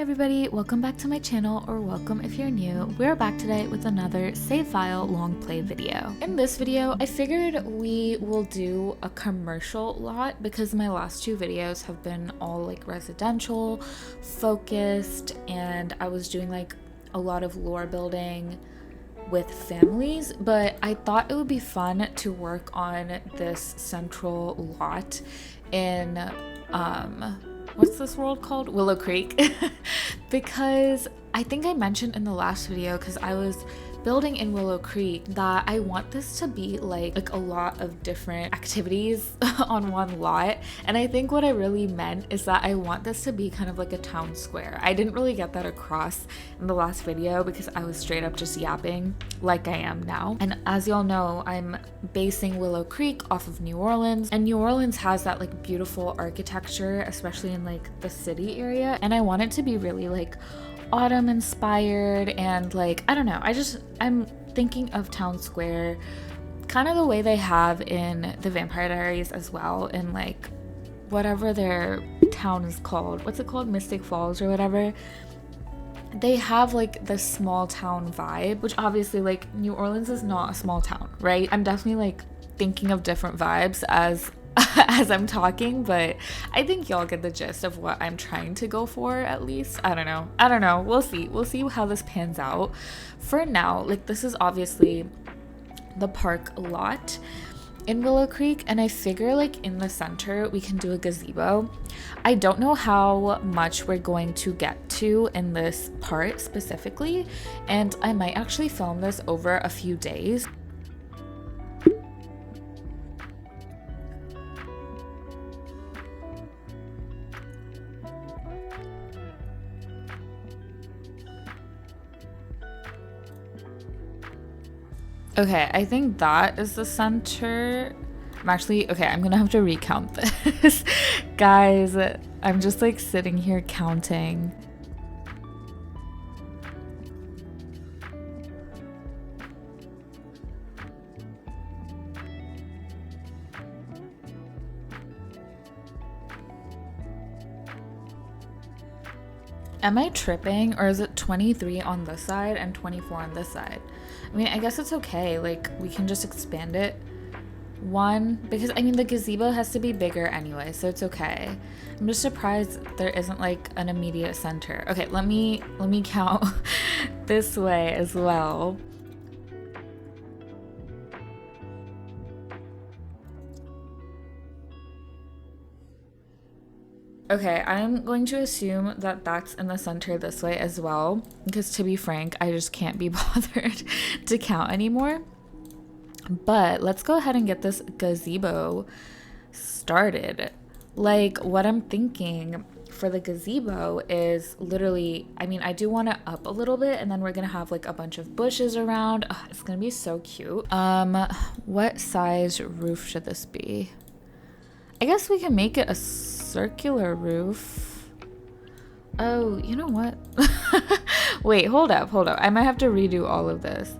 everybody, welcome back to my channel, or welcome if you're new. We're back today with another save file long play video. In this video, I figured we will do a commercial lot because my last two videos have been all like residential focused, and I was doing like a lot of lore building with families, but I thought it would be fun to work on this central lot in what's this world called? Willow Creek. Because I think I mentioned in the last video, because I was building in Willow Creek, that I want this to be like a lot of different activities on one lot. And I think what I really meant is that I want this to be kind of like a town square. I didn't really get that across in the last video because I was straight up just yapping like I am now. And as y'all know, I'm basing Willow Creek off of New Orleans, and New Orleans has that like beautiful architecture, especially in like the city area, and I want it to be really like autumn inspired, and like I don't know, I'm thinking of town square kind of the way they have in the Vampire Diaries as well, in like whatever their town is called, what's it called, Mystic Falls or whatever. They have like the small town vibe, which obviously like New Orleans is not a small town, right? I'm definitely like thinking of different vibes as I'm talking, but I think y'all get the gist of what I'm trying to go for, at least. I don't know. We'll see how this pans out. For now, like this is obviously the park lot in Willow Creek, and I figure like in the center we can do a gazebo. I don't know how much we're going to get to in this part specifically, and I might actually film this over a few days. Okay, I think that is the center. I'm gonna have to recount this. Guys, I'm just like sitting here counting. Am I tripping, or is it 23 on this side and 24 on this side? I mean, I guess it's okay. Like, we can just expand it one, because I mean the gazebo has to be bigger anyway, so it's okay. I'm just surprised there isn't like an immediate center. Okay, let me count this way as well. Okay, I'm going to assume that that's in the center this way as well, because to be frank, I just can't be bothered to count anymore. But let's go ahead and get this gazebo started. Like, what I'm thinking for the gazebo is literally, I mean, I do want it up a little bit, and then we're gonna have like a bunch of bushes around. Ugh, it's gonna be so cute. What size roof should this be? I guess we can make it a circular roof. Oh, you know what? Wait, hold up. I might have to redo all of this.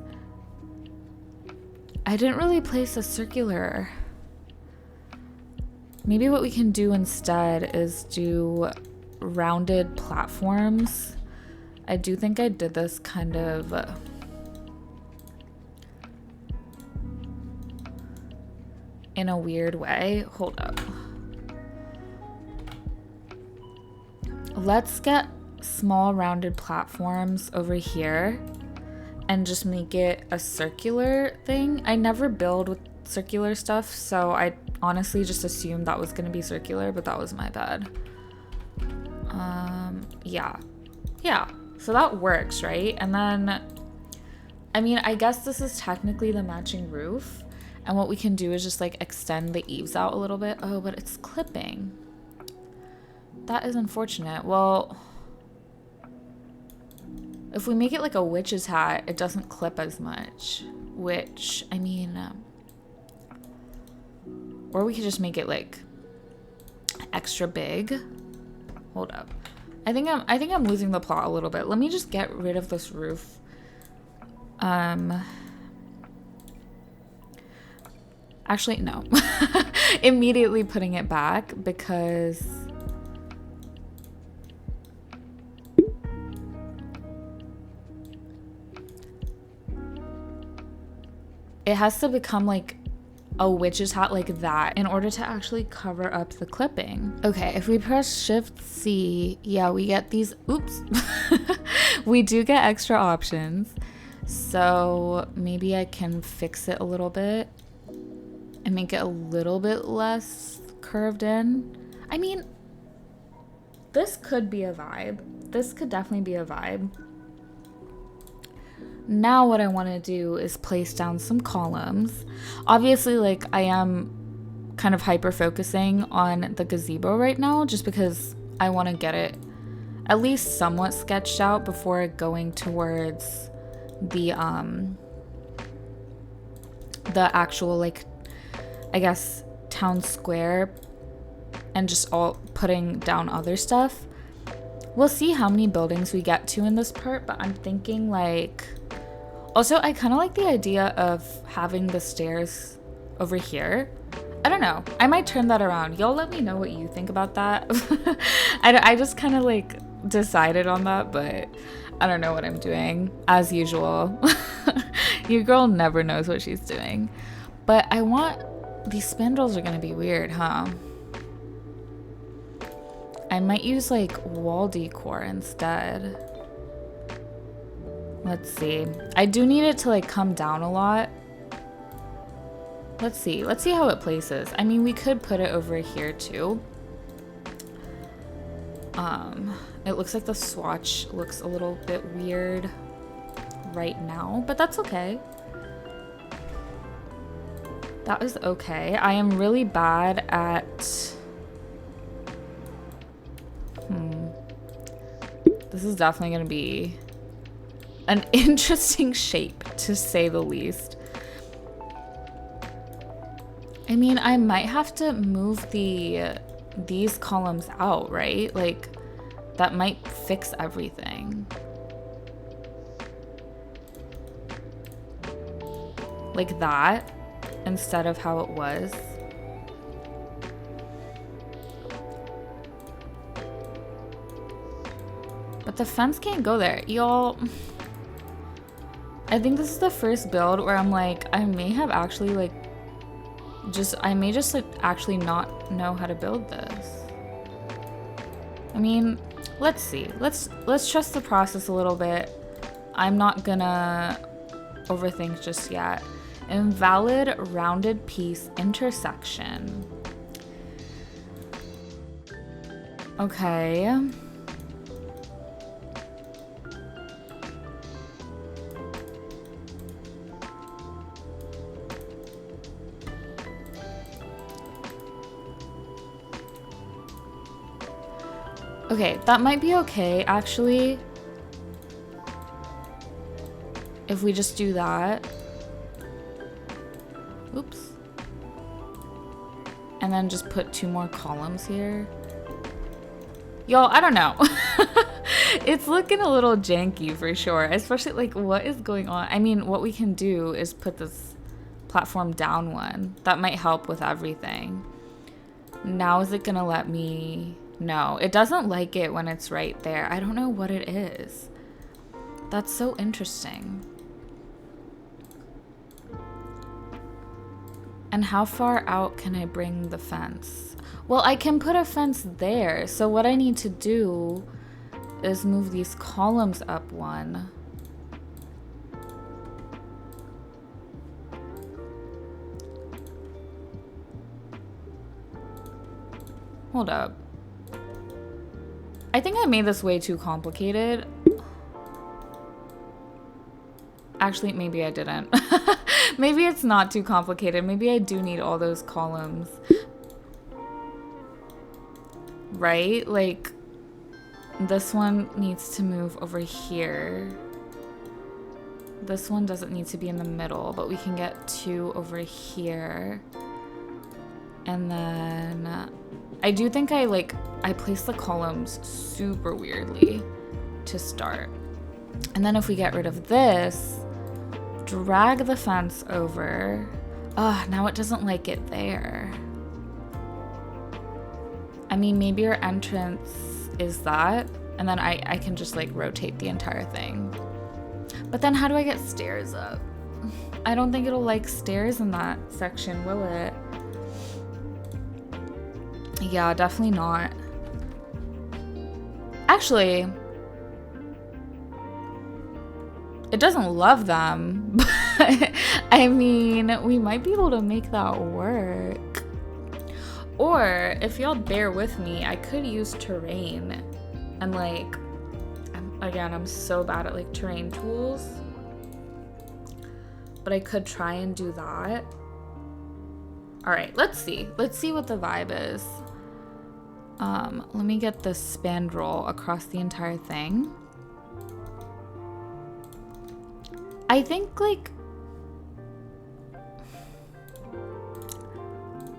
I didn't really place a circular. Maybe what we can do instead is do rounded platforms. I do think I did this kind of in a weird way. Hold up. Let's get small rounded platforms over here and just make it a circular thing. I never build with circular stuff, so I honestly just assumed that was gonna be circular, but that was my bad. Yeah, so that works, right? And then, I mean, I guess this is technically the matching roof, and what we can do is just like extend the eaves out a little bit. Oh, but it's clipping. That is unfortunate. Well, if we make it like a witch's hat, it doesn't clip as much, which, I mean, or we could just make it like extra big. Hold up. I think I'm losing the plot a little bit. Let me just get rid of this roof. Actually, no. Immediately putting it back because it has to become like a witch's hat like that in order to actually cover up the clipping. Okay, if we press Shift C, yeah, we get these, oops. We do get extra options. So maybe I can fix it a little bit and make it a little bit less curved in. I mean, this could be a vibe. This could definitely be a vibe. Now what I want to do is place down some columns. Obviously, like, I am kind of hyper focusing on the gazebo right now just because I want to get it at least somewhat sketched out before going towards the actual, like, I guess, town square and just all putting down other stuff. We'll see how many buildings we get to in this part, but I'm thinking, like, also I kind of like the idea of having the stairs over here. I don't know, I might turn that around. Y'all let me know what you think about that. I just kind of like decided on that, but I don't know what I'm doing as usual. Your girl never knows what she's doing. But I want, these spindles are gonna be weird, huh? I might use like wall decor instead. Let's see. I do need it to like come down a lot. Let's see how it places. I mean, we could put it over here too. It looks like the swatch looks a little bit weird right now, but that's okay. That is okay. I am really bad at... This is definitely gonna be an interesting shape, to say the least. I mean, I might have to move these columns out, right? Like, that might fix everything. Like that, instead of how it was. But the fence can't go there. Y'all, I think this is the first build where I'm like, I may have actually like, I may just like actually not know how to build this. I mean, let's see. Let's trust the process a little bit. I'm not gonna overthink just yet. Invalid rounded piece intersection. Okay. Okay, that might be okay, actually. If we just do that. Oops. And then just put 2 more columns here. Y'all, I don't know. It's looking a little janky for sure, especially like what is going on. I mean, what we can do is put this platform down one. That might help with everything. Now is it gonna let me... No, it doesn't like it when it's right there. I don't know what it is. That's so interesting. And how far out can I bring the fence? Well, I can put a fence there. So what I need to do is move these columns up one. Hold up. I think I made this way too complicated. Actually, maybe I didn't. Maybe it's not too complicated. Maybe I do need all those columns. Right? Like, this one needs to move over here. This one doesn't need to be in the middle, but we can get 2 over here. And then I do think I placed the columns super weirdly to start. And then if we get rid of this, drag the fence over. Now it doesn't like it there. I mean, maybe our entrance is that, and then I can just like rotate the entire thing. But then how do I get stairs up? I don't think it'll like stairs in that section, will it? Yeah, definitely not. Actually, it doesn't love them, but I mean, we might be able to make that work. Or if y'all bear with me, I could use terrain and like, I'm so bad at like terrain tools, but I could try and do that. All right, let's see what the vibe is. Let me get this spandrel across the entire thing. I think like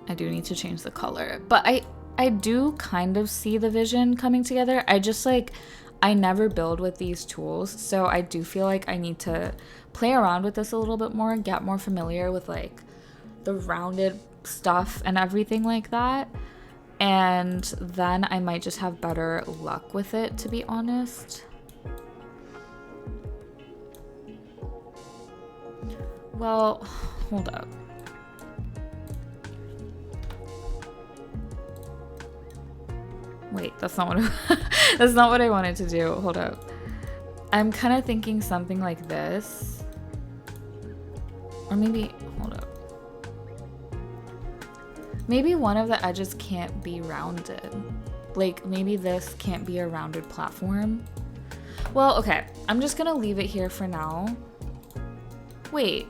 I do need to change the color, but I do kind of see the vision coming together. I just like, I never build with these tools, so I do feel like I need to play around with this a little bit more and get more familiar with like the rounded stuff and everything like that. And then I might just have better luck with it, to be honest. Well, hold up. Wait, that's not what that's not what I wanted to do. Hold up. I'm kind of thinking something like this. Or maybe, hold up. Maybe one of the edges can't be rounded. Like maybe this can't be a rounded platform. Well, okay, I'm just gonna leave it here for now. Wait,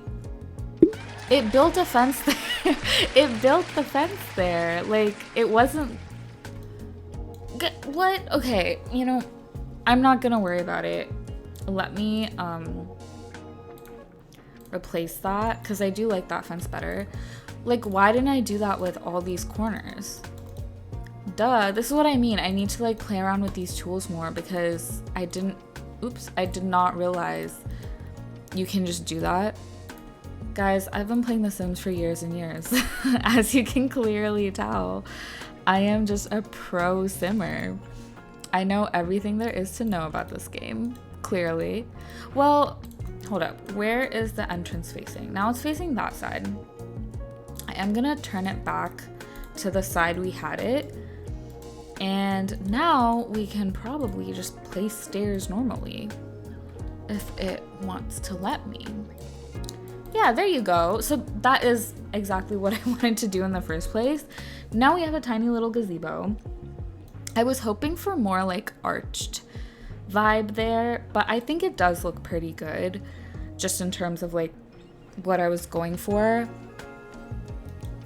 it built a fence there. It built the fence there. Like it wasn't, what? Okay, you know, I'm not gonna worry about it. Let me replace that because I do like that fence better. Like, why didn't I do that with all these corners? Duh, this is what I mean. I need to like play around with these tools more because I did not realize you can just do that. Guys, I've been playing The Sims for years and years. As you can clearly tell, I am just a pro simmer. I know everything there is to know about this game, clearly. Well, hold up. Where is the entrance facing? Now it's facing that side. I am gonna turn it back to the side we had it. And now we can probably just place stairs normally if it wants to let me. Yeah, there you go. So that is exactly what I wanted to do in the first place. Now we have a tiny little gazebo. I was hoping for more like arched vibe there, but I think it does look pretty good just in terms of like what I was going for.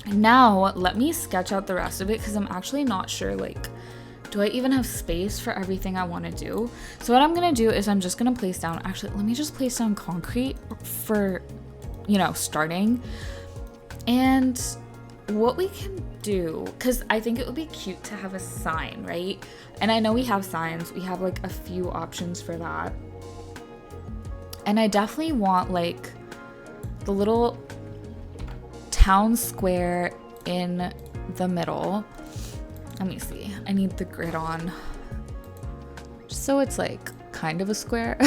Now let me sketch out the rest of it because I'm actually not sure, like, do I even have space for everything I want to do? So what I'm gonna do is I'm just gonna place down, actually let me just place down concrete for, you know, starting. And what we can do, because I think it would be cute to have a sign, right? And I know we have signs, we have like a few options for that. And I definitely want like the little town square in the middle. Let me see, I need the grid on just so it's like kind of a square.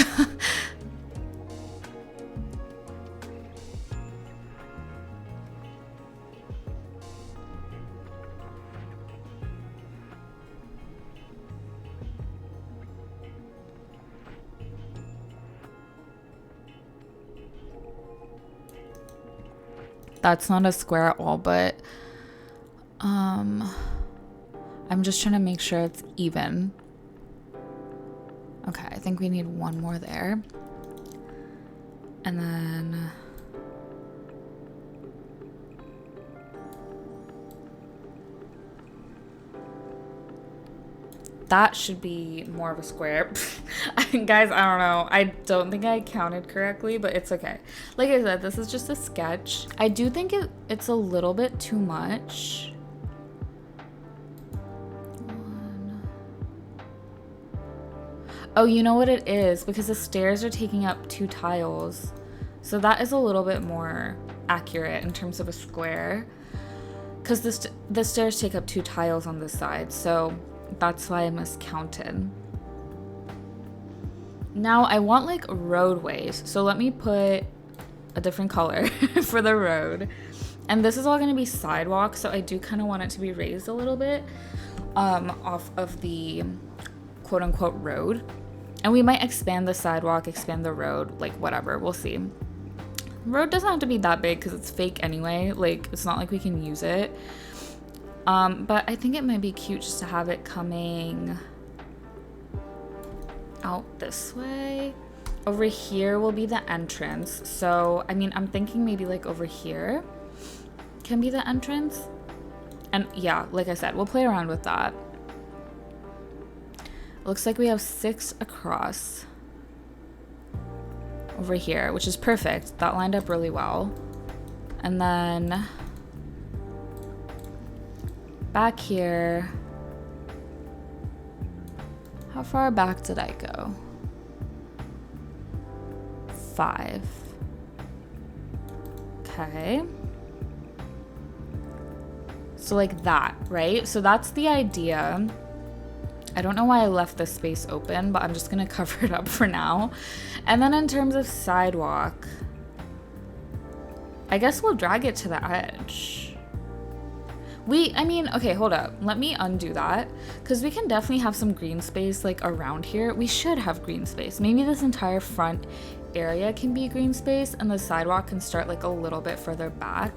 That's not a square at all, but I'm just trying to make sure it's even. Okay, I think we need one more there. And then that should be more of a square. Guys, I don't know. I don't think I counted correctly, but it's okay. Like I said, this is just a sketch. I do think it's a little bit too much. Oh, you know what it is? Because the stairs are taking up 2 tiles. So that is a little bit more accurate in terms of a square. Because the stairs take up 2 tiles on this side. So that's why I miscounted. Now I want like roadways. So let me put a different color for the road. And this is all gonna be sidewalk, so I do kind of want it to be raised a little bit off of the quote unquote road. And we might expand the sidewalk, expand the road, like whatever, we'll see. The road doesn't have to be that big because it's fake anyway, like it's not like we can use it. But I think it might be cute just to have it coming out this way. Over here will be the entrance. So, I mean, I'm thinking maybe like over here can be the entrance. And yeah, like I said, we'll play around with that. Looks like we have 6 across over here, which is perfect. That lined up really well. And then back here, how far back did I go? 5. Okay. So like that, right? So that's the idea. I don't know why I left this space open, but I'm just gonna cover it up for now. And then in terms of sidewalk, I guess we'll drag it to the edge. I mean, okay, hold up. Let me undo that, because we can definitely have some green space like around here. We should have green space. Maybe this entire front area can be green space and the sidewalk can start like a little bit further back.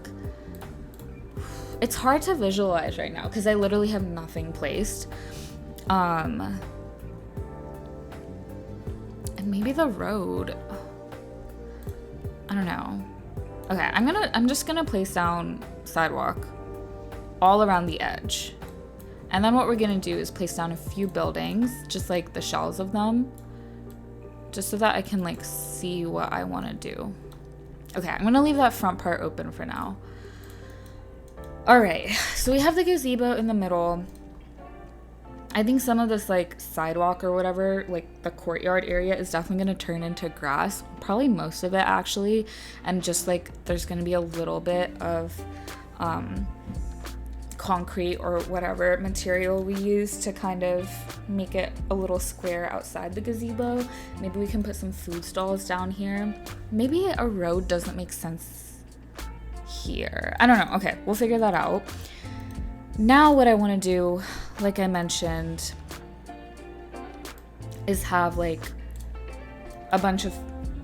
It's hard to visualize right now because I literally have nothing placed. And maybe the road, I don't know. Okay, I'm just gonna place down sidewalk all around the edge. And then what we're gonna do is place down a few buildings, just like the shells of them, just so that I can like see what I want to do. Okay, I'm gonna leave that front part open for now. All right, so we have the gazebo in the middle. I think some of this like sidewalk or whatever, like the courtyard area, is definitely going to turn into grass, probably most of it actually, and just like there's going to be a little bit of concrete or whatever material we use to kind of make it a little square outside the gazebo. Maybe we can put some food stalls down here. Maybe a road doesn't make sense here. I don't know. Okay, we'll figure that out. Now what I want to do, like I mentioned, is have like a bunch of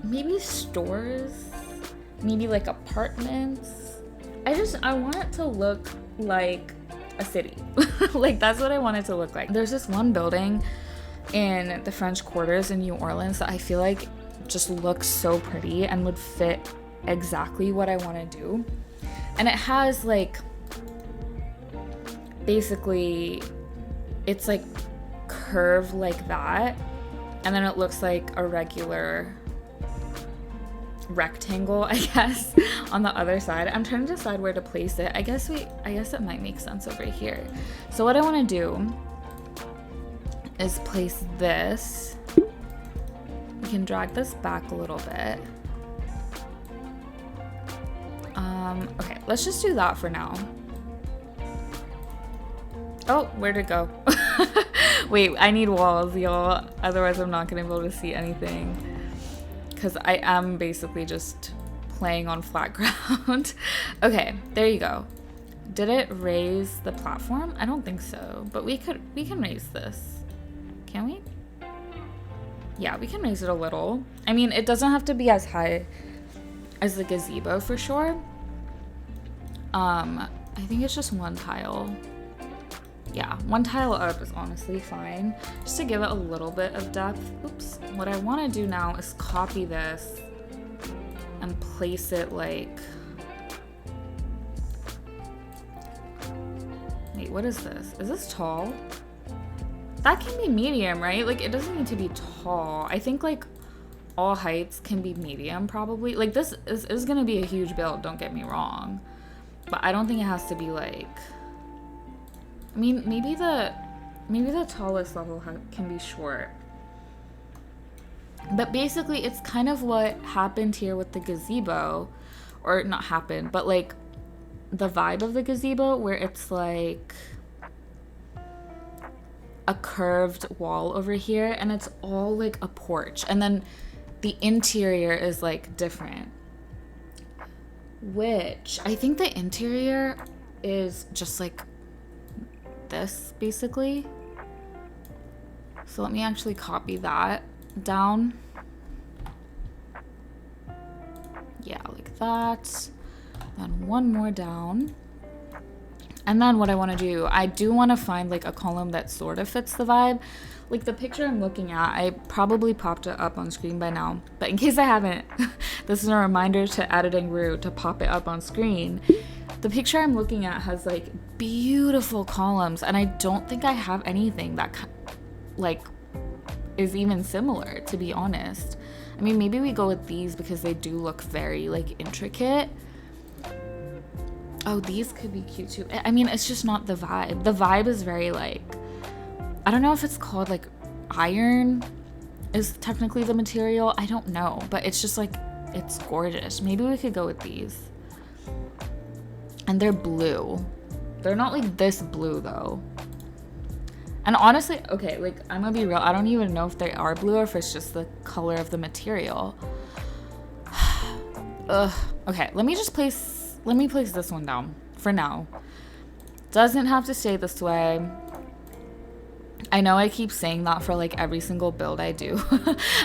maybe stores, maybe like apartments. I want it to look like a city. Like that's what I want it to look like. There's this one building in the French Quarters in New Orleans that I feel like just looks so pretty and would fit exactly what I want to do. And it has like, basically it's like curved like that, and then it looks like a regular rectangle, I guess, on the other side. I'm trying to decide where to place it. I guess it might make sense over here. So what I want to do is place this. We can drag this back a little bit. Okay, let's just do that for now. Oh, where'd it go? Wait, I need walls, y'all. Otherwise, I'm not gonna be able to see anything. Because I am basically just playing on flat ground. Okay, there you go. Did it raise the platform? I don't think so, but we can raise this. Can we? Yeah, we can raise it a little. I mean, it doesn't have to be as high as the gazebo for sure. I think it's just one tile. Yeah, one tile up is honestly fine, just to give it a little bit of depth. Oops. What I want to do now is copy this and place it like... Wait, what is this? Is this tall? That can be medium, right? Like, it doesn't need to be tall. I think like all heights can be medium probably. Like this is gonna be a huge build, don't get me wrong. But I don't think it has to be like... I mean, maybe the tallest level can be short. But basically, it's kind of what happened here with the gazebo. Or not happened, but like the vibe of the gazebo, where it's like a curved wall over here and it's all like a porch. And then the interior is like different. which I think the interior is just like this basically. So let me actually copy that down. Yeah, like that. Then one more down. And then what I want to do, I do want to find like a column that sort of fits the vibe. Like the picture I'm looking at, I probably popped it up on screen by now, but in case I haven't, this is a reminder to Editing Rue to pop it up on screen. The picture I'm looking at has like beautiful columns, and I don't think I have anything that like is even similar, to be honest. I mean, maybe we go with these because they do look very like intricate. Oh, these could be cute too. I mean, it's just not the vibe. The vibe is very like, I don't know if it's called like iron is technically the material. I don't know, but it's just like, it's gorgeous. Maybe we could go with these. And they're blue. They're not like this blue though. And honestly, okay, like I'm gonna be real, I don't even know if they are blue or if it's just the color of the material. Ugh. Okay, let me place this one down for now. Doesn't have to stay this way. I know I keep saying that for like every single build I do.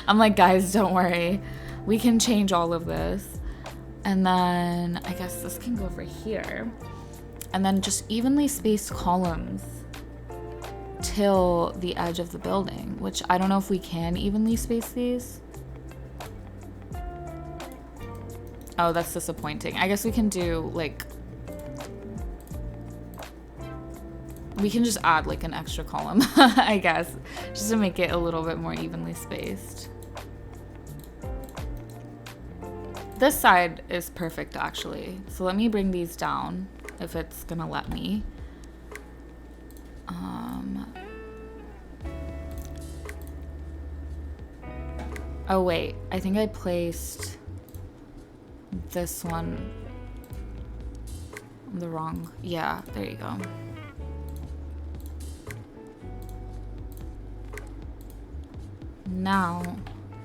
I'm like, guys, don't worry. We can change all of this. And then I guess this can go over here. And then just evenly spaced columns till the edge of the building, which I don't know if we can evenly space these. Oh, that's disappointing. I guess we can do like, we can just add like an extra column, I guess, just to make it a little bit more evenly spaced. This side is perfect actually. So let me bring these down if it's gonna let me. Oh wait, I think I placed this one the wrong, yeah, there you go. Now,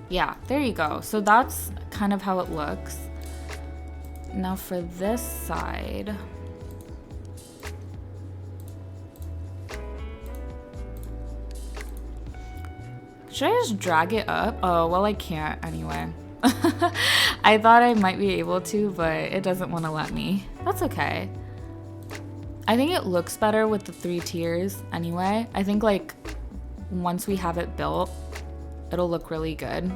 yeah, there you go. So that's kind of how it looks. Now for this side, should I just drag it up? Oh, well, I can't anyway. I thought I might be able to, but it doesn't want to let me. That's okay. I think it looks better with the 3 tiers anyway. I think like once we have it built, it'll look really good.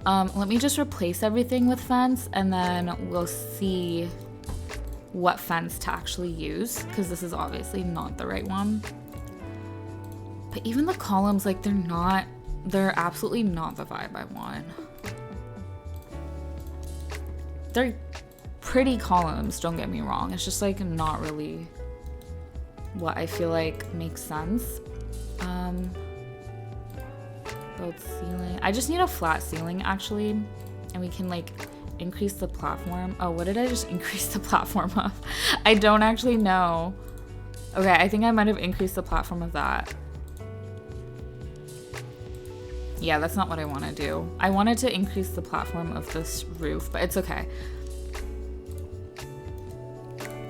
Let me just replace everything with fence and then we'll see what fence to actually use, because this is obviously not the right one. But even the columns, like they're absolutely not the vibe I want. They're pretty columns, don't get me wrong. It's just like not really what I feel like makes sense. Build ceiling. I just need a flat ceiling actually, and we can like increase the platform. Oh, what did I just increase the platform of? I don't actually know. Okay, I think I might have increased the platform of that. Yeah, that's not what I want to do. I wanted to increase the platform of this roof, but it's okay.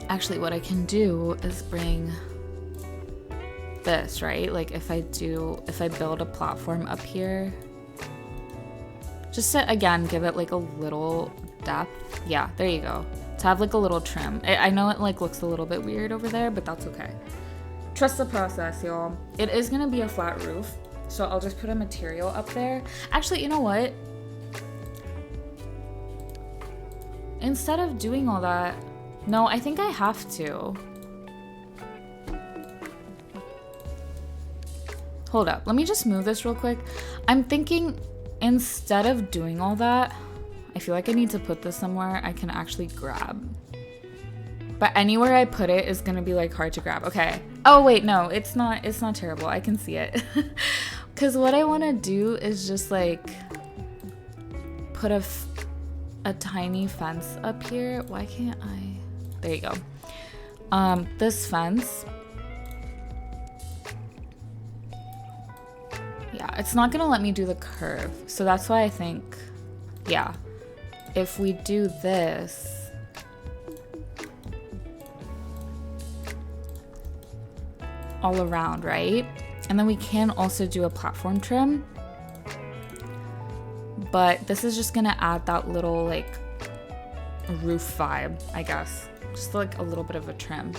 Actually, what I can do is bring this, right? Like if I build a platform up here, just to, again, give it like a little depth. Yeah, there you go. To have like a little trim. I know it like looks a little bit weird over there, but that's okay. Trust the process, y'all. It is gonna be a flat roof. So I'll just put a material up there. Actually, you know what? Instead of doing all that, no, I think I have to. Hold up, let me just move this real quick. I'm thinking instead of doing all that, I feel like I need to put this somewhere I can actually grab. But anywhere I put it is gonna be like hard to grab. Okay. Oh wait, no, it's not terrible. I can see it. Cause what I wanna do is just like put a tiny fence up here. Why can't I? There you go. This fence. Yeah, it's not gonna let me do the curve. So that's why I think, yeah. if we do this, all around, right? And then we can also do a platform trim, but this is just gonna add that little like roof vibe, I guess, just like a little bit of a trim.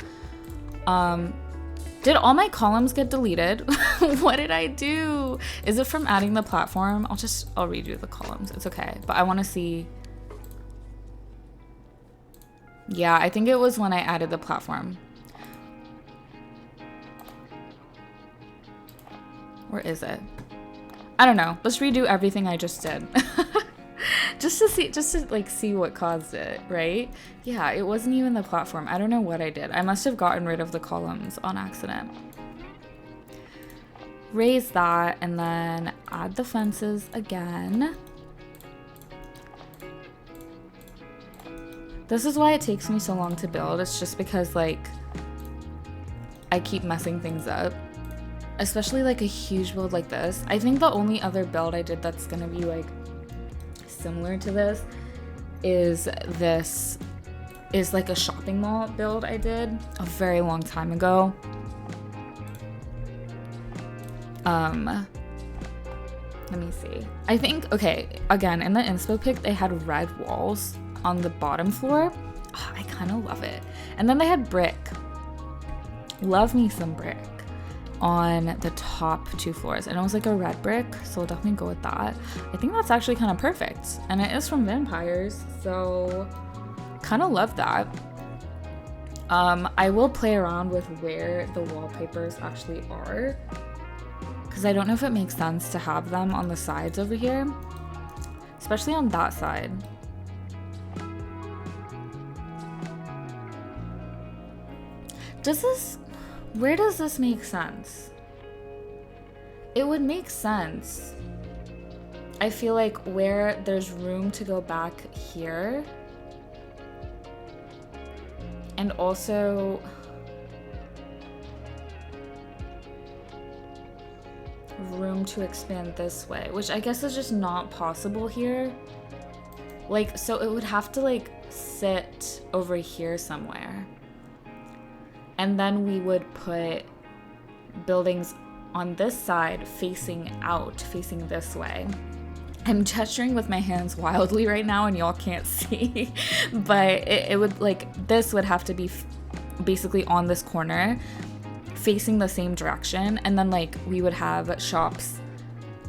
Did all my columns get deleted? What did I do? Is it from adding the platform? I'll redo the columns, it's okay, but I want to see. Yeah, I think it was when I added the platform. Or is it? I don't know. Let's redo everything I just did. just to like see what caused it, right? Yeah, it wasn't even the platform. I don't know what I did. I must have gotten rid of the columns on accident. Raise that and then add the fences again. This is why it takes me so long to build. It's just because like I keep messing things up. Especially like a huge build like this. I think the only other build I did that's gonna be like similar to this is like a shopping mall build I did a very long time ago. Let me see. I think, okay, again, in the inspo pic, they had red walls on the bottom floor. Oh, I kind of love it. And then they had brick. Love me some brick on the top 2 floors. And it was like a red brick, so we'll definitely go with that. I think that's actually kind of perfect. And it is from Vampires, so kind of love that. I will play around with where the wallpapers actually are, because I don't know if it makes sense to have them on the sides over here, especially on that side. Where does this make sense? It would make sense, I feel like, where there's room to go back here, and also room to expand this way, which I guess is just not possible here. Like, so it would have to like sit over here somewhere. And then we would put buildings on this side facing out, facing this way. I'm gesturing with my hands wildly right now and y'all can't see, but it would like, this would have to be basically on this corner facing the same direction. And then like we would have shops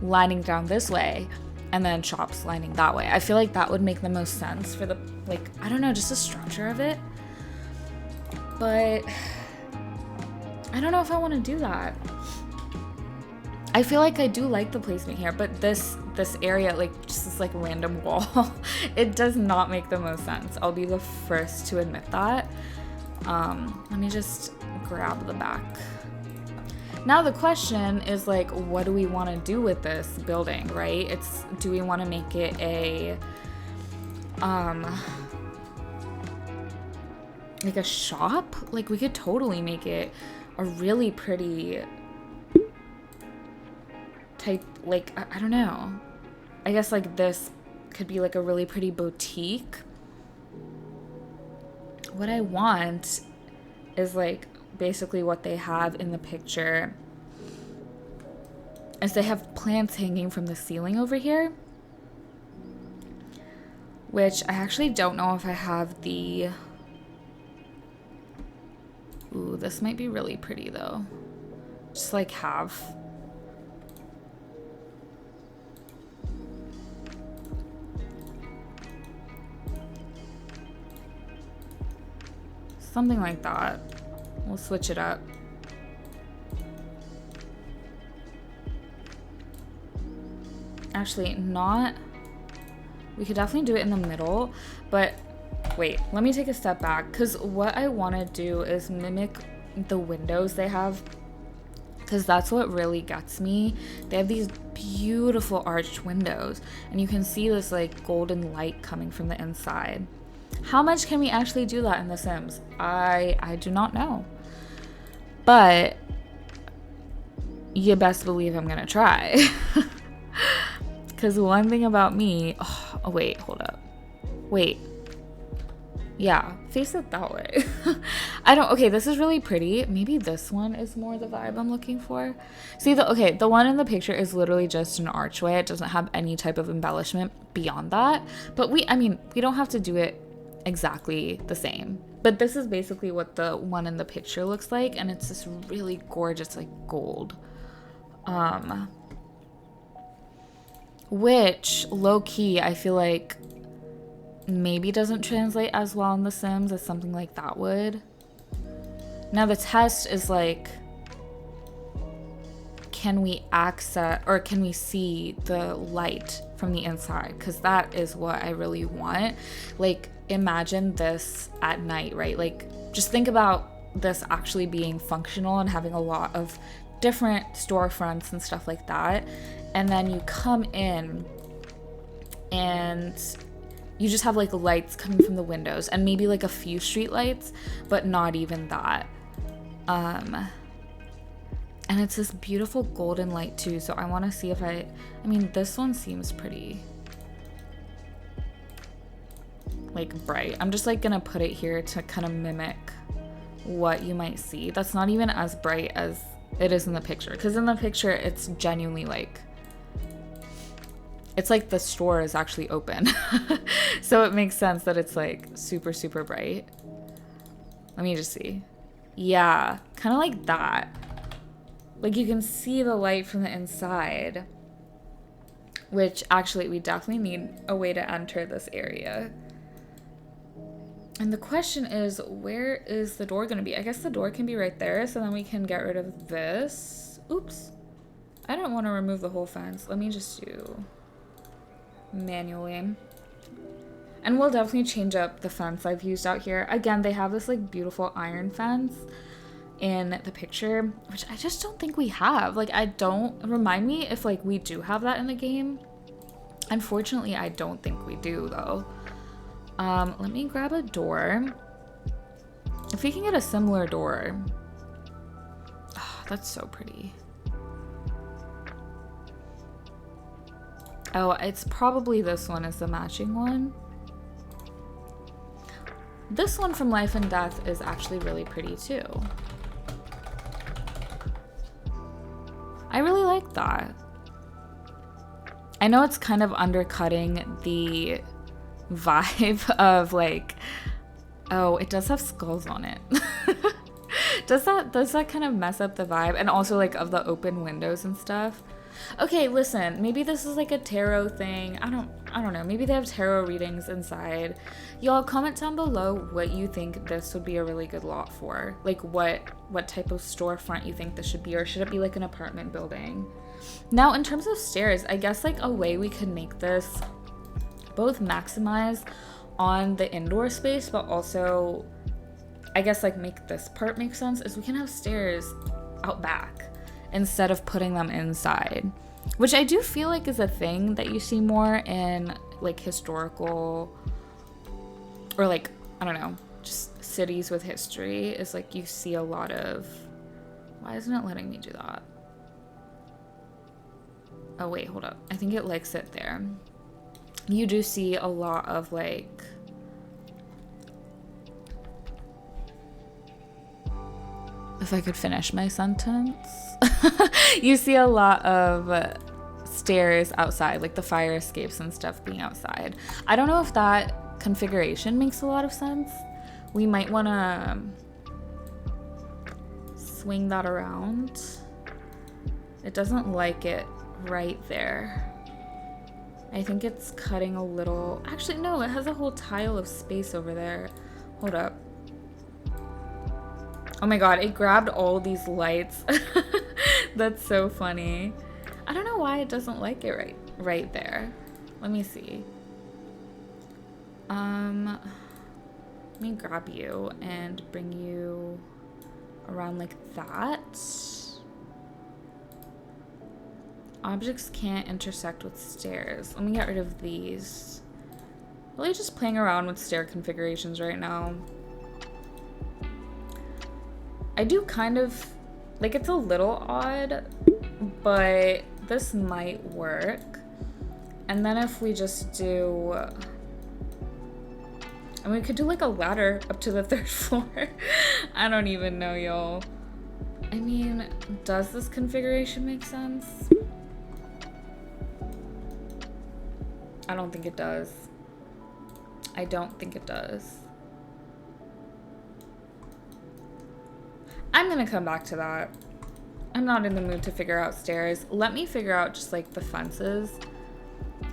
lining down this way and then shops lining that way. I feel like that would make the most sense for the, like, I don't know, just the structure of it. But I don't know if I want to do that. I feel like I do like the placement here, but this area, like just this like random wall, it does not make the most sense. I'll be the first to admit that. Let me just grab the back. Now the question is like, what do we want to do with this building, right? Do we want to make it a like a shop? Like we could totally make it a really pretty type, like, I don't know. I guess like this could be like a really pretty boutique. What I want is like basically what they have in the picture is they have plants hanging from the ceiling over here, which I actually don't know if I have the... Ooh, this might be really pretty though. Just like have... something like that. We'll switch it up. Actually, not... We could definitely do it in the middle, but wait, let me take a step back, because what I want to do is mimic the windows they have, because that's what really gets me. They have these beautiful arched windows, and you can see this like golden light coming from the inside. How much can we actually do that in The Sims? I do not know. But you best believe I'm gonna try. Because one thing about me... Oh, wait, hold up. Wait. Yeah, face it that way. I don't, okay, this is really pretty. Maybe this one is more the vibe I'm looking for. See, the one in the picture is literally just an archway. It doesn't have any type of embellishment beyond that. But we don't have to do it exactly the same. But this is basically what the one in the picture looks like, and it's this really gorgeous, like, gold. Which, low-key, I feel like maybe doesn't translate as well in The Sims as something like that would. Now the test is like, can we access or can we see the light from the inside? Because that is what I really want. Like, imagine this at night, right? Like, just think about this actually being functional and having a lot of different storefronts and stuff like that. And then you come in and you just have like lights coming from the windows and maybe like a few street lights, but not even that. And it's this beautiful golden light too. So I want to see if I mean, this one seems pretty like bright. I'm just like gonna put it here to kind of mimic what you might see. That's not even as bright as it is in the picture, because in the picture it's genuinely like, it's like the store is actually open. So it makes sense that it's like super, super bright. Let me just see. Yeah, kind of like that. Like you can see the light from the inside, which actually we definitely need a way to enter this area. And the question is, where is the door going to be? I guess the door can be right there, so then we can get rid of this. Oops. I don't want to remove the whole fence. Let me just do manually. And we'll definitely change up the fence I've used out here. Again, they have this like beautiful iron fence in the picture, which I just don't think we have. Like, remind me if like we do have that in the game. Unfortunately, I don't think we do though. Let me grab a door. If we can get a similar door. Oh, that's so pretty. Oh, it's probably this one is the matching one. This one from Life and Death is actually really pretty too. I really like that. I know it's kind of undercutting the vibe of like, oh, it does have skulls on it. does that kind of mess up the vibe? And also like of the open windows and stuff. Okay, listen, maybe this is like a tarot thing. I don't know. Maybe they have tarot readings inside. Y'all comment down below what you think this would be a really good lot for. Like what type of storefront you think this should be, or should it be like an apartment building? Now, in terms of stairs, I guess like a way we could make this both maximize on the indoor space, but also I guess like make this part make sense, is we can have stairs out back instead of putting them inside, which I do feel like is a thing that you see more in like historical, or like, I don't know, just cities with history, is like you see a lot of, why isn't it letting me do that? Oh wait, hold up. I think it likes it there. You do see a lot of like, if I could finish my sentence. You see a lot of stairs outside, like the fire escapes and stuff being outside. I don't know if that configuration makes a lot of sense. We might want to swing that around. It doesn't like it right there. I think it's cutting a little. Actually, no, it has a whole tile of space over there. Hold up. Oh my god, it grabbed all these lights. That's so funny. I don't know why it doesn't like it right there. Let me see. Let me grab you and bring you around like that. Objects can't intersect with stairs. Let me get rid of these. Really just playing around with stair configurations right now. I do kind of, like, it's a little odd, but this might work. And then if we just do, And we could do like a ladder up to the 3rd floor. I don't even know, y'all. I mean, does this configuration make sense? I don't think it does. I don't think it does. I'm gonna come back to that. I'm not in the mood to figure out stairs. Let me figure out just like the fences.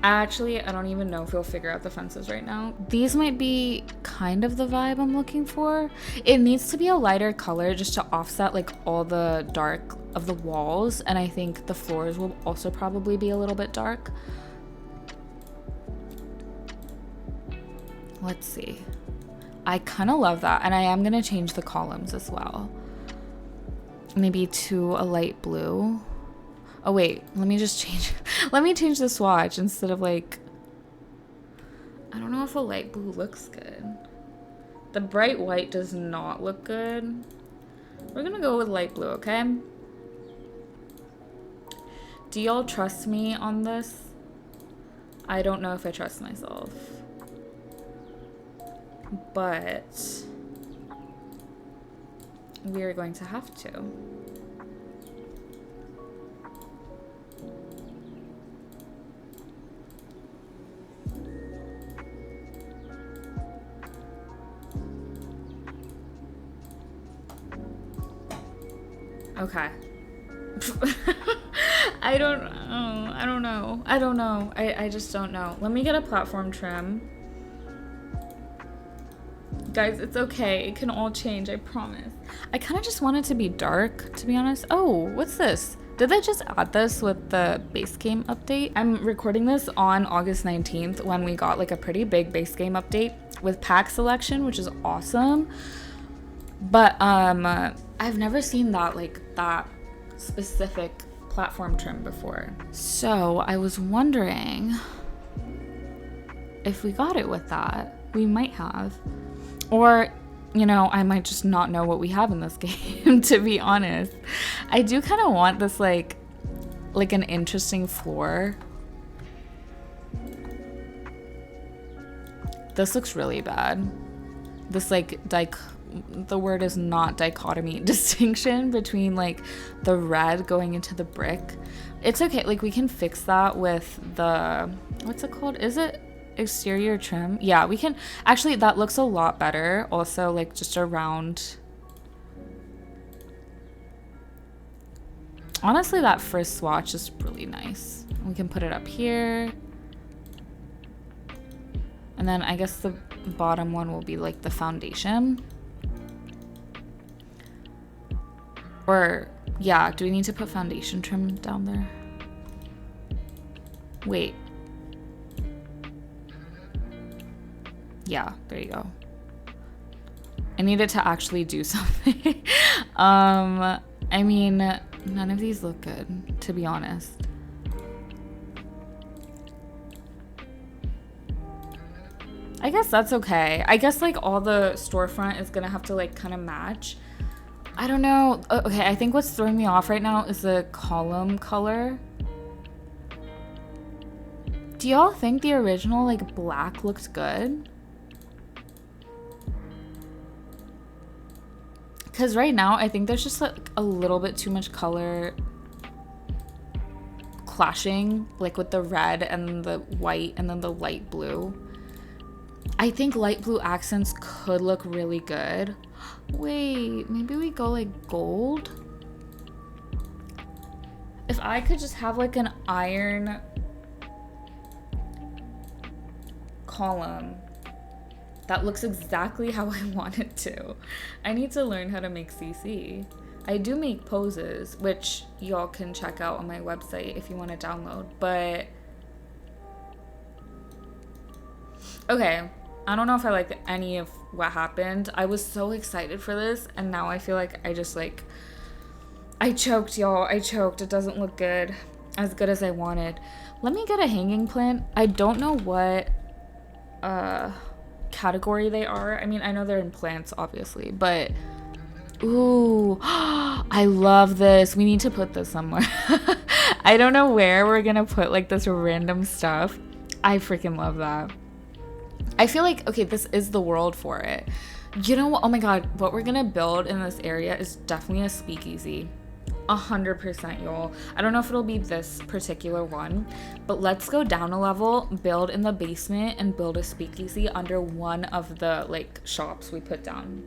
Actually, I don't even know if we'll figure out the fences right now. These might be kind of the vibe I'm looking for. It needs to be a lighter color just to offset like all the dark of the walls. And I think the floors will also probably be a little bit dark. Let's see. I kind of love that. And I am going to change the columns as well. Maybe to a light blue. Oh wait, let me just change. Let me change the swatch instead of like, I don't know if a light blue looks good. The bright white does not look good. We're gonna go with light blue, okay? Do y'all trust me on this? I don't know if I trust myself. But we are going to have to. Okay. I don't know. I just don't know. Let me get a platform trim. Guys, it's okay. It can all change, I promise. I kind of just want it to be dark, to be honest. Oh, what's this? Did they just add this with the base game update? I'm recording this on August 19th when we got like a pretty big base game update with pack selection, which is awesome. But I've never seen that that specific platform trim before. So I was wondering if we got it with that. We might have. Or, you know, I might just not know what we have in this game, to be honest. I do kind of want this like an interesting floor. This looks really bad. This like the word is not dichotomy, distinction between like the red going into the brick. It's okay, like we can fix that with the, what's it called? Is it exterior trim? Yeah, we can. Actually, that looks a lot better. Also, like just around. Honestly, that first swatch is really nice. We can put it up here. And then I guess the bottom one will be like the foundation. Or, yeah, do we need to put foundation trim down there? Wait. Yeah, there you go. I needed to actually do something. I mean, none of these look good, to be honest. I guess that's okay. I guess like all the storefront is gonna have to like kind of match. I don't know. Okay, I think what's throwing me off right now is the column color. Do y'all think the original like black looked good? Because right now I think there's just like a little bit too much color clashing, like with the red and the white and then the light blue. I think light blue accents could look really good. Wait, maybe we go like gold? If I could just have like an iron column that looks exactly how I want it to. I need to learn how to make CC. I do make poses, which y'all can check out on my website if you want to download, but okay. I don't know if I like any of what happened. I was so excited for this, and now I feel like I choked, y'all. I choked. It doesn't look good. As good as I wanted. Let me get a hanging plant. I don't know what category they are. I mean, I know they're in plants, obviously, but ooh, I love this. We need to put this somewhere. I don't know where we're gonna put like this random stuff. I freaking love that. I feel like, okay, this is the world for it. You know what? Oh my God, what we're gonna build in this area is definitely a speakeasy. 100%, y'all. I don't know if it'll be this particular one, but let's go down a level, build in the basement, and build a speakeasy under one of the like shops we put down.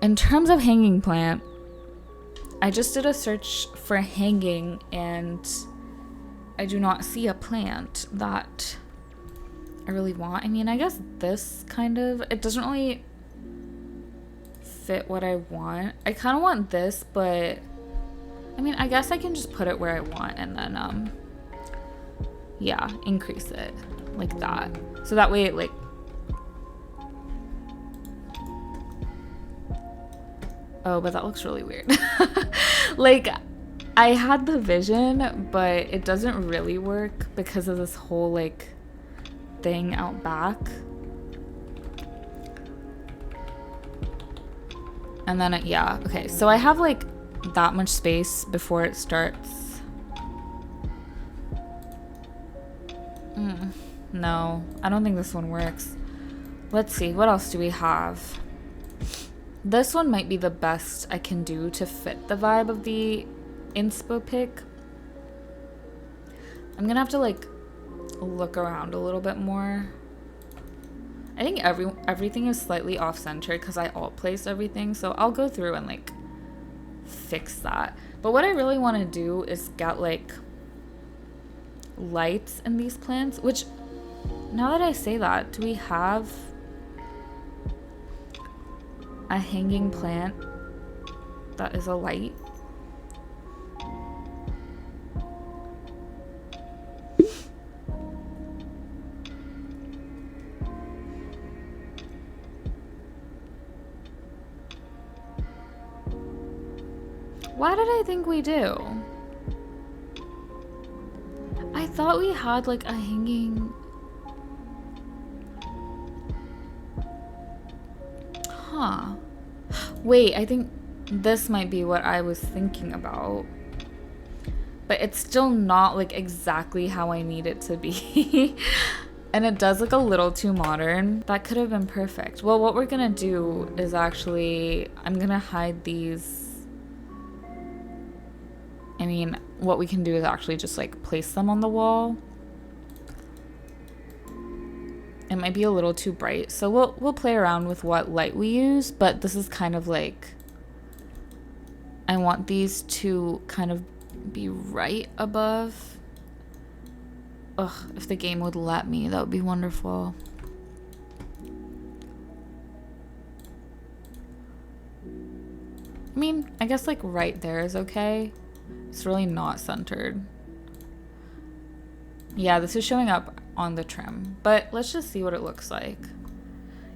In terms of hanging plant, I just did a search for hanging and I do not see a plant that I really want. I mean, I guess this kind of, it doesn't really fit what I want. I kind of want this, but I mean, I guess I can just put it where I want and then yeah, increase it like that. So that way it like, oh, but that looks really weird. Like, I had the vision, but it doesn't really work because of this whole like thing out back. And then, yeah, okay. So I have like that much space before it starts. No, I don't think this one works. Let's see, what else do we have? This one might be the best I can do to fit the vibe of the inspo pick. I'm gonna have to like look around a little bit more. I think everything is slightly off-center because I alt placed everything, so I'll go through and like fix that. But what I really want to do is get like lights in these plants, which now that I say that, do we have a hanging plant that is a light? Why did I think we do? I thought we had like a hanging... Huh. Wait, I think this might be what I was thinking about. But it's still not like exactly how I need it to be. And it does look a little too modern. That could have been perfect. Well, what we're gonna do is actually, I'm gonna hide these. I mean, what we can do is actually just like place them on the wall. It might be a little too bright, so we'll play around with what light we use, but this is kind of like, I want these to kind of be right above. Ugh, if the game would let me, that would be wonderful. I mean, I guess like right there is okay. It's really not centered. Yeah, this is showing up on the trim, but let's just see what it looks like.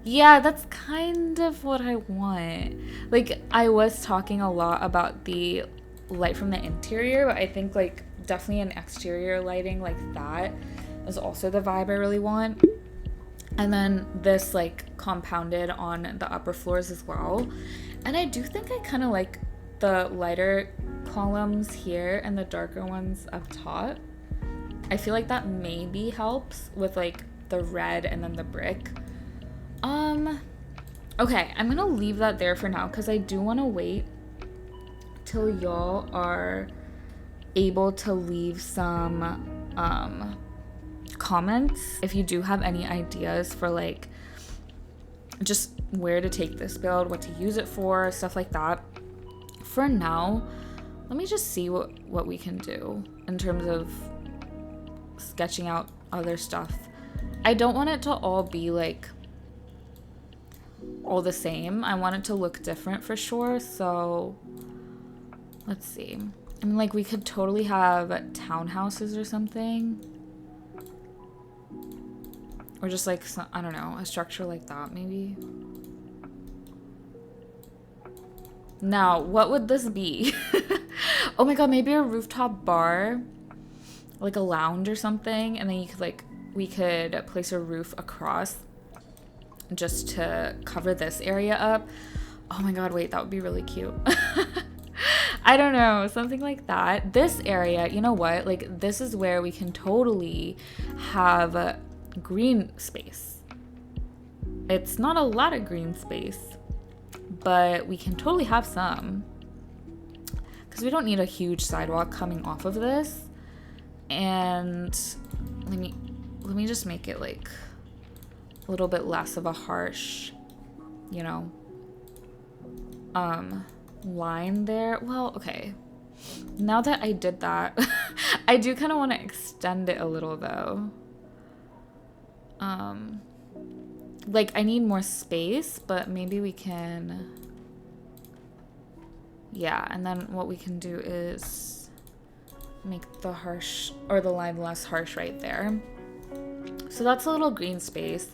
Yeah, that's kind of what I want. Like, I was talking a lot about the light from the interior, but I think like definitely an exterior lighting like that is also the vibe I really want. And then this like compounded on the upper floors as well. And I do think I kind of like the lighter columns here and the darker ones up top. I feel like that maybe helps with like the red and then the brick. Okay, I'm gonna leave that there for now because I do want to wait till y'all are able to leave some comments if you do have any ideas for like just where to take this build, what to use it for, stuff like that. For now, let me just see what we can do in terms of sketching out other stuff. I don't want it to all be like all the same. I want it to look different for sure. So let's see. I mean, like we could totally have townhouses or something. Or just like, some, I don't know, a structure like that maybe. Now, what would this be? Oh my god, maybe a rooftop bar, like a lounge or something, and then you could like, we could place a roof across just to cover this area up. Oh my god, wait, that would be really cute. I don't know, something like that. This area, you know what? Like, this is where we can totally have green space. It's not a lot of green space, but we can totally have some. Because we don't need a huge sidewalk coming off of this. And let me just make it like a little bit less of a harsh, you know, line there. Well, okay. Now that I did that, I do kind of want to extend it a little though. Like I need more space, but maybe we can, yeah, and then what we can do is make the harsh or the line less harsh right there. So that's a little green space.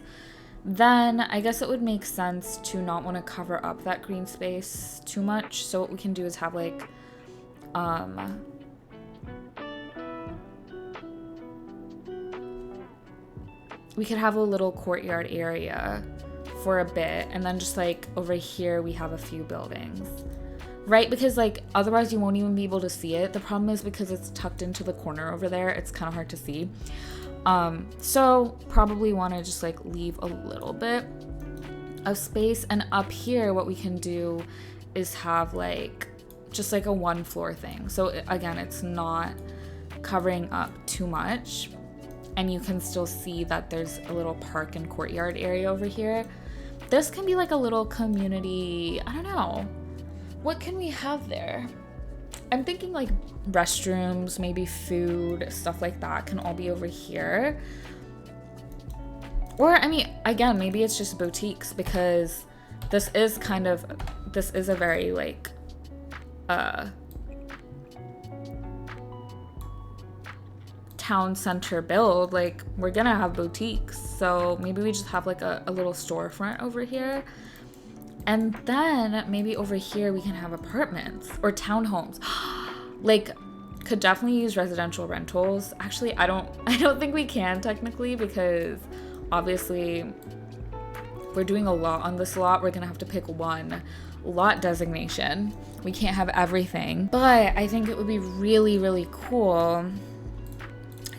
Then I guess it would make sense to not want to cover up that green space too much. So what we can do is have like we could have a little courtyard area for a bit, and then just like over here we have a few buildings, right? Because like otherwise you won't even be able to see it. The problem is because it's tucked into the corner over there, it's kind of hard to see. So probably want to just like leave a little bit of space, and up here what we can do is have like just like a one floor thing. So again, it's not covering up too much, and you can still see that there's a little park and courtyard area over here. This can be like a little community, I don't know. What can we have there? I'm thinking like restrooms, maybe food, stuff like that can all be over here. Or, I mean, again, maybe it's just boutiques, because this is a very like, town center build. Like we're gonna have boutiques, so maybe we just have like a little storefront over here, and then maybe over here we can have apartments or townhomes. Like could definitely use residential rentals. Actually, I don't think we can technically, because obviously we're doing a lot on this lot. We're gonna have to pick one lot designation. We can't have everything, but I think it would be really, really cool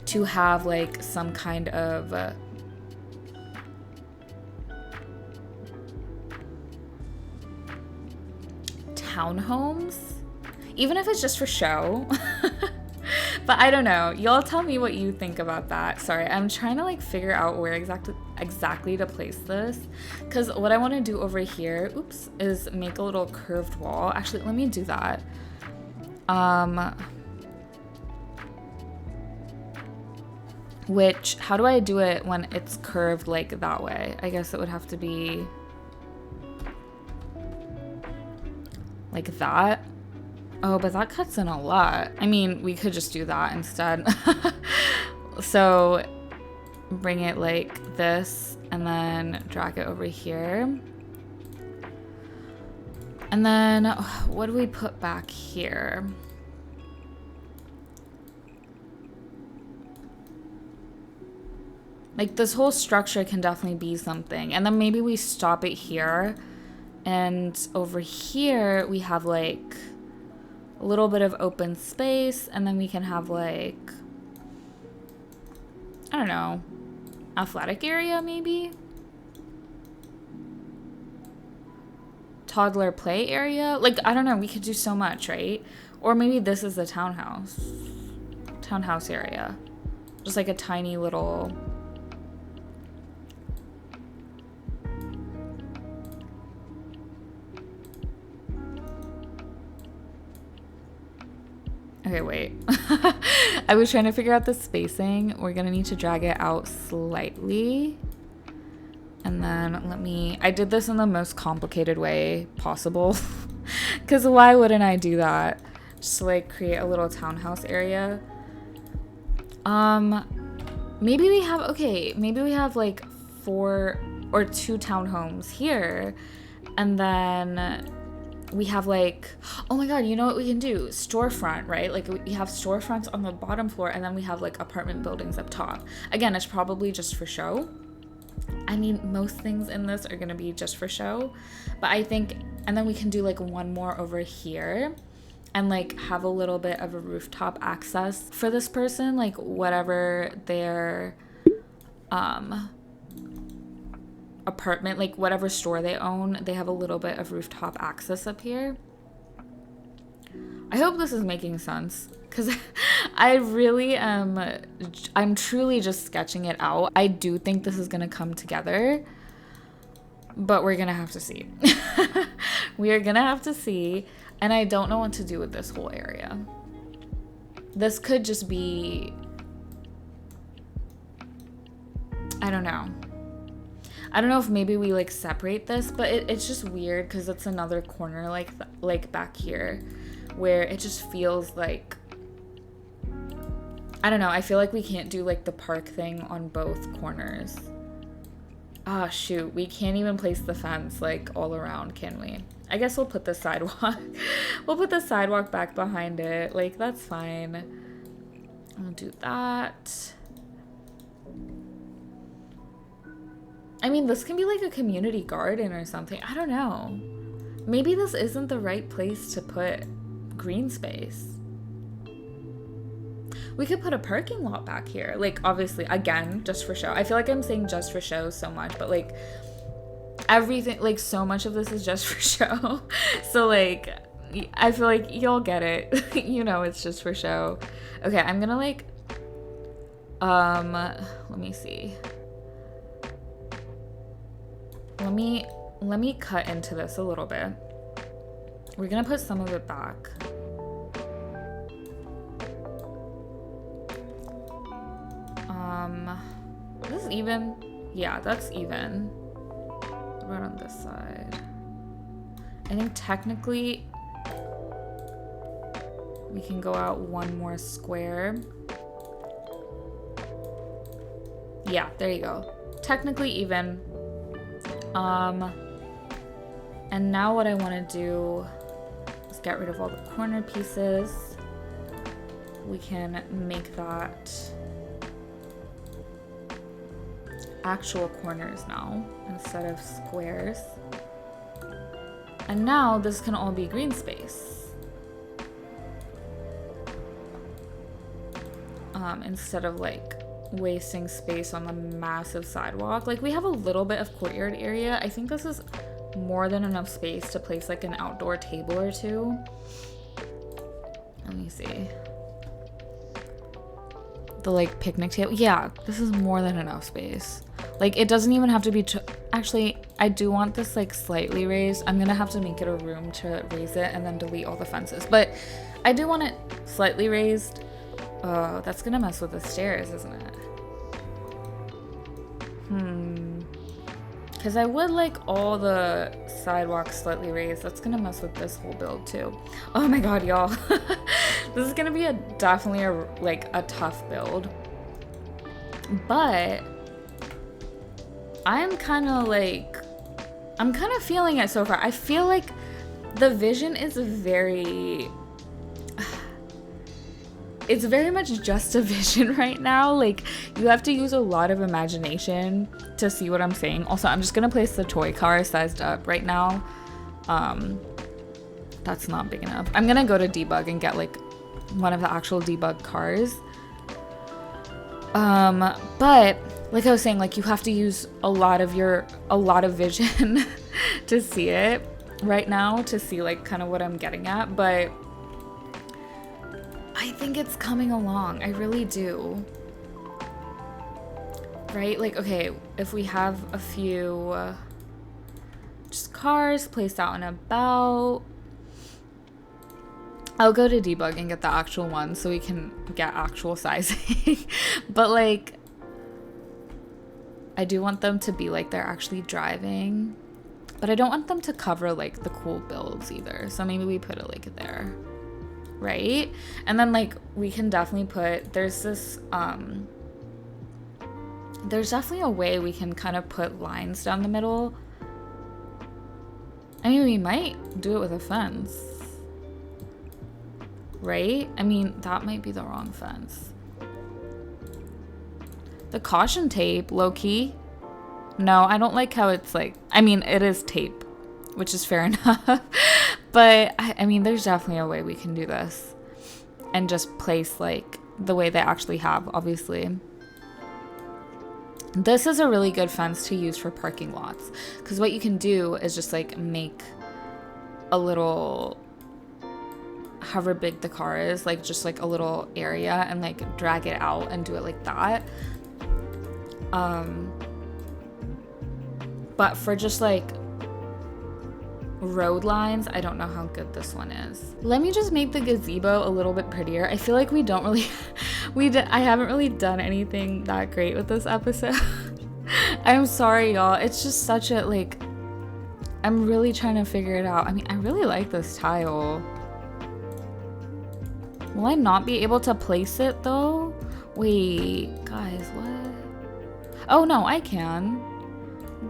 to have like some kind of townhomes, even if it's just for show. But I don't know, y'all tell me what you think about that. Sorry, I'm trying to like figure out where exactly to place this, because what I want to do over here, oops, is make a little curved wall. Actually, let me do that. Which, how do I do it when it's curved like that way? I guess it would have to be like that. Oh, but that cuts in a lot. I mean, we could just do that instead. So bring it like this and then drag it over here. And then what do we put back here? Like this whole structure can definitely be something. And then maybe we stop it here. And over here we have like a little bit of open space. And then we can have like, I don't know, athletic area maybe? Toddler play area? Like, I don't know, we could do so much, right? Or maybe this is the townhouse area. Just like a tiny little... Okay, wait. I was trying to figure out the spacing. We're gonna need to drag it out slightly. And then I did this in the most complicated way possible. Because why wouldn't I do that? Just to like create a little townhouse area. Maybe we have like 4 or 2 townhomes here. And then we have like, oh my god, you know what we can do? Storefront, right? Like we have storefronts on the bottom floor, and then we have like apartment buildings up top. Again, it's probably just for show. I mean, most things in this are gonna be just for show, but I think, and then we can do like one more over here, and like have a little bit of a rooftop access for this person, like whatever their apartment, like whatever store they own, they have a little bit of rooftop access up here. I hope this is making sense, because I really am, I'm truly just sketching it out. I do think this is going to come together, but we're going to have to see. We are going to have to see, and I don't know what to do with this whole area. This could just be, I don't know. I don't know if maybe we like separate this, but it's just weird because it's another corner like back here where it just feels like, I don't know, I feel like we can't do like the park thing on both corners. Ah, shoot, we can't even place the fence like all around, can we? I guess we'll put the sidewalk. We'll put the sidewalk back behind it. Like, that's fine. I'll do that. I mean, this can be like a community garden or something. I don't know. Maybe this isn't the right place to put green space. We could put a parking lot back here. Like, obviously, again, just for show. I feel like I'm saying just for show so much, but like everything, like so much of this is just for show. So like, I feel like you'll get it. You know, it's just for show. Okay, I'm gonna like, let me see. Let me cut into this a little bit. We're gonna put some of it back. This is even. Yeah, that's even. Right on this side. I think technically we can go out one more square. Yeah, there you go. Technically even. And now what I want to do is get rid of all the corner pieces. We can make that actual corners now instead of squares. And now this can all be green space. Instead of like wasting space on the massive sidewalk. Like, we have a little bit of courtyard area. I think this is more than enough space to place like an outdoor table or two. Let me see. The like picnic table. Yeah, this is more than enough space. Like, it doesn't even have to be actually, I do want this like slightly raised. I'm gonna have to make it a room to raise it and then delete all the fences, but I do want it slightly raised. Oh, that's gonna mess with the stairs, isn't it? Because I would like all the sidewalks slightly raised. That's gonna mess with this whole build too. Oh my god, y'all. This is gonna be definitely a tough build. But I'm kind of feeling it so far. I feel like the vision is it's very much just a vision right now. Like, you have to use a lot of imagination to see what I'm saying. Also, I'm just gonna place the toy car sized up right now. That's not big enough. I'm gonna go to debug and get like one of the actual debug cars. But like I was saying, like, you have to use a lot of vision to see it right now, to see like kind of what I'm getting at. But I think it's coming along. I really do. Right? Like, okay, if we have a few just cars placed out and about, I'll go to debug and get the actual one so we can get actual sizing. But like, I do want them to be like they're actually driving, but I don't want them to cover like the cool builds either. So maybe we put it like there. Right? And then like we can definitely put, there's definitely a way we can kind of put lines down the middle. I mean, we might do it with a fence, right? I mean, that might be the wrong fence. The caution tape, low-key. No, I don't like how it's like, I mean, it is tape, which is fair enough. But I mean, there's definitely a way we can do this and just place like the way they actually have, obviously. This is a really good fence to use for parking lots, because what you can do is just like make a little, however big the car is, like just like a little area, and like drag it out and do it like that. But for just like road lines, I don't know how good this one is. Let me just make the gazebo a little bit prettier. I feel like we don't really I haven't really done anything that great with this episode. I'm sorry, y'all. It's just such a like, I'm really trying to figure it out. I mean, I really like this tile. Will I not be able to place it though? Wait, guys, what? Oh no, I can.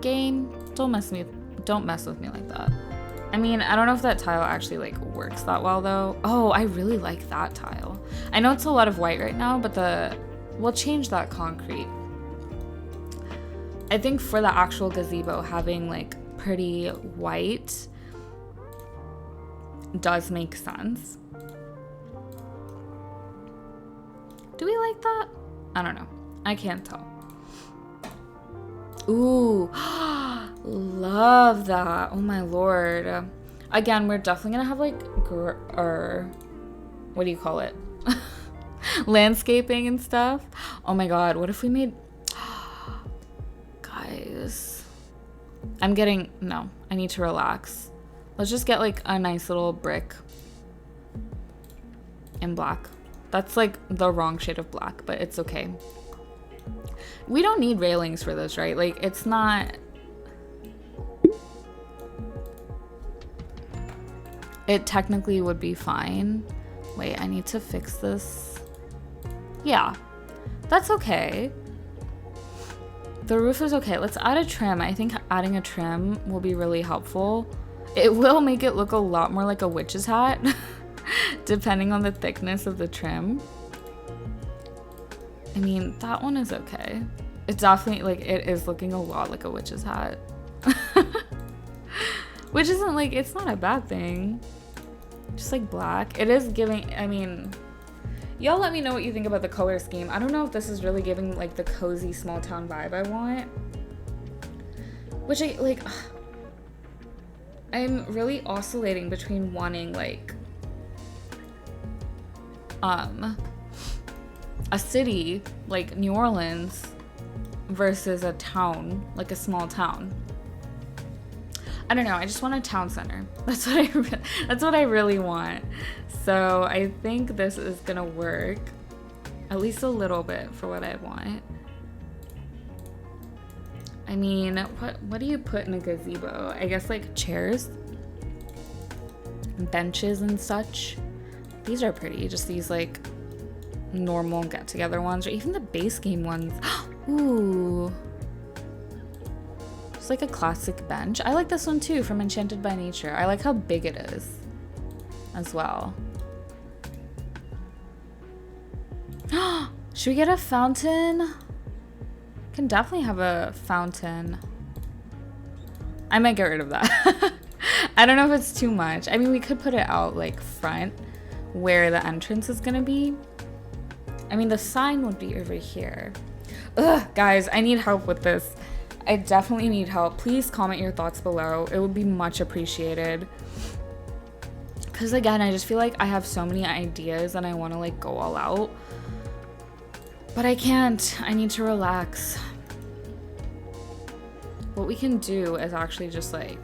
Game, don't mess with me like that. I mean, I don't know if that tile actually like works that well though. Oh, I really like that tile. I know it's a lot of white right now, but we'll change that concrete. I think for the actual gazebo, having like pretty white does make sense. Do we like that? I don't know. I can't tell. Ooh, love that. Oh my lord. Again, we're definitely gonna have like, what do you call it? Landscaping and stuff. Oh my god, what if we made, guys, no, I need to relax. Let's just get like a nice little brick in black. That's like the wrong shade of black, but it's okay. We don't need railings for this, right? Like, it's not... It technically would be fine. Wait, I need to fix this. Yeah, that's okay. The roof is okay. Let's add a trim. I think adding a trim will be really helpful. It will make it look a lot more like a witch's hat, depending on the thickness of the trim. I mean, that one is okay. It's definitely, like, it is looking a lot like a witch's hat. Which isn't, like, it's not a bad thing. Just, like, black. It is giving, I mean, y'all let me know what you think about the color scheme. I don't know if this is really giving, like, the cozy small town vibe I want. Which, I'm really oscillating between wanting, like, a city like New Orleans versus a town, like a small town. I don't know, I just want a town center. That's what I really want. So I think this is gonna work at least a little bit for what I want. I mean, what do you put in a gazebo? I guess like chairs, benches and such. These are pretty, just these like normal get-together ones, or even the base game ones. Ooh, it's like a classic bench. I like this one too, from Enchanted by Nature. I like how big it is as well. Should we get a fountain? Can definitely have a fountain. I might get rid of that. I don't know if it's too much. I mean, we could put it out like front where the entrance is gonna be. I mean, the sign would be over here. Ugh, guys, I need help with this. I definitely need help. Please comment your thoughts below. It would be much appreciated. Because again, I just feel like I have so many ideas and I want to like go all out. But I can't. I need to relax. What we can do is actually just like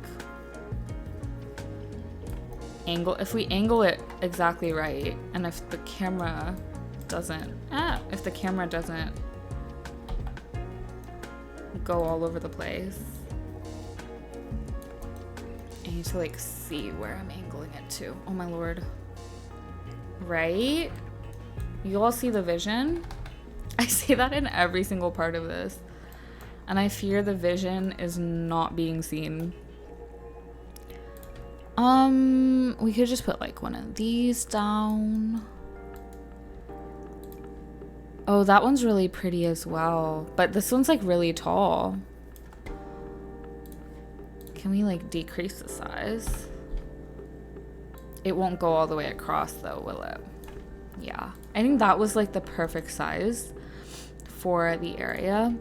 angle. If we angle it exactly right, and if the camera doesn't go all over the place, I need to like see where I'm angling it to. Oh my lord. Right? You all see the vision? I say that in every single part of this, and I fear the vision is not being seen. We could just put like one of these down. Oh, that one's really pretty as well, but this one's like really tall. Can we like decrease the size? It won't go all the way across though, will it? Yeah, I think that was like the perfect size for the area.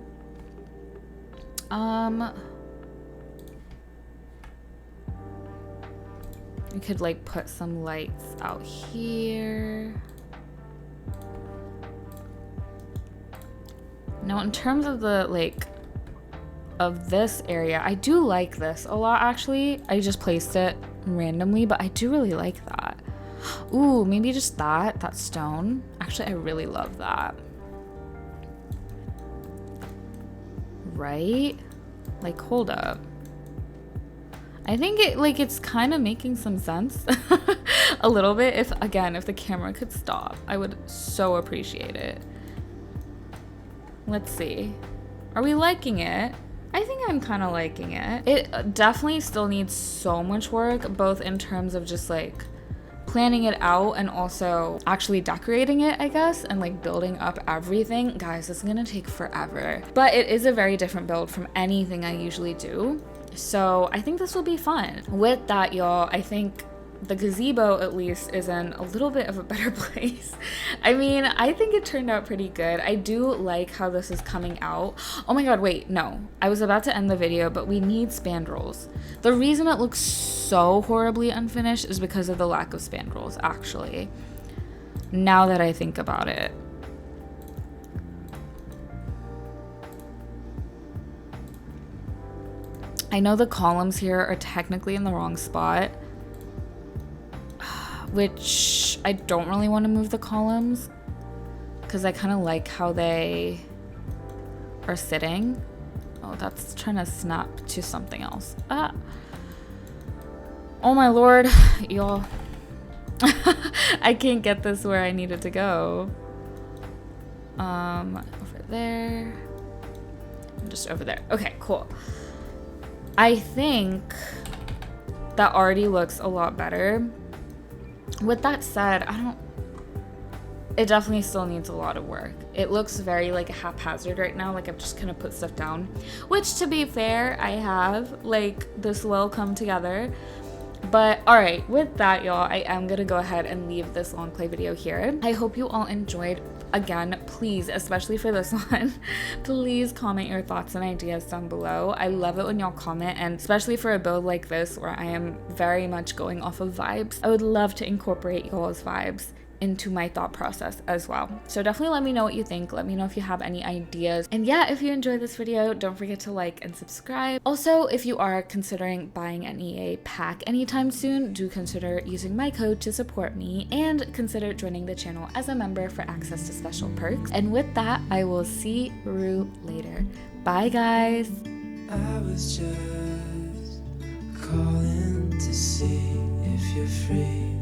We could like put some lights out here. Now in terms of the like of this area, I do like this a lot actually. I just placed it randomly, but I do really like that. Ooh, maybe just that stone. Actually, I really love that. Right? Like, hold up. I think it's kind of making some sense a little bit. If the camera could stop, I would so appreciate it. Let's see. Are we liking it? I think I'm kind of liking it. It definitely still needs so much work, both in terms of just like planning it out and also actually decorating it, I guess, and like building up everything. Guys, this is gonna take forever. But it is a very different build from anything I usually do. So I think this will be fun. With that, y'all, I think the gazebo at least is in a little bit of a better place. I mean, I think it turned out pretty good. I do like how this is coming out. Oh my god, wait, no. I was about to end the video, but we need spandrels. The reason it looks so horribly unfinished is because of the lack of spandrels, actually. Now that I think about it. I know the columns here are technically in the wrong spot, which I don't really want to move the columns because I kind of like how they are sitting. Oh, that's trying to snap to something else. Ah. Oh my lord, y'all. I can't get this where I need it to go. Over there. Just over there. Okay, cool. I think that already looks a lot better. With that said, it definitely still needs a lot of work. It looks very like haphazard right now, like I've just kind of put stuff down, which to be fair, I have. Like, this will come together. But all right, with that, y'all, I am gonna go ahead and leave this long play video here. I hope you all enjoyed. Again, please, especially for this one, please comment your thoughts and ideas down below. I love it when y'all comment, and especially for a build like this where I am very much going off of vibes, I would love to incorporate y'all's vibes into my thought process as well. So definitely let me know what you think. Let me know if you have any ideas. And yeah, if you enjoyed this video, don't forget to like and subscribe. Also, if you are considering buying an EA pack anytime soon, do consider using my code to support me and consider joining the channel as a member for access to special perks. And with that, I will see you later. Bye, guys. I was just calling to see if you're free.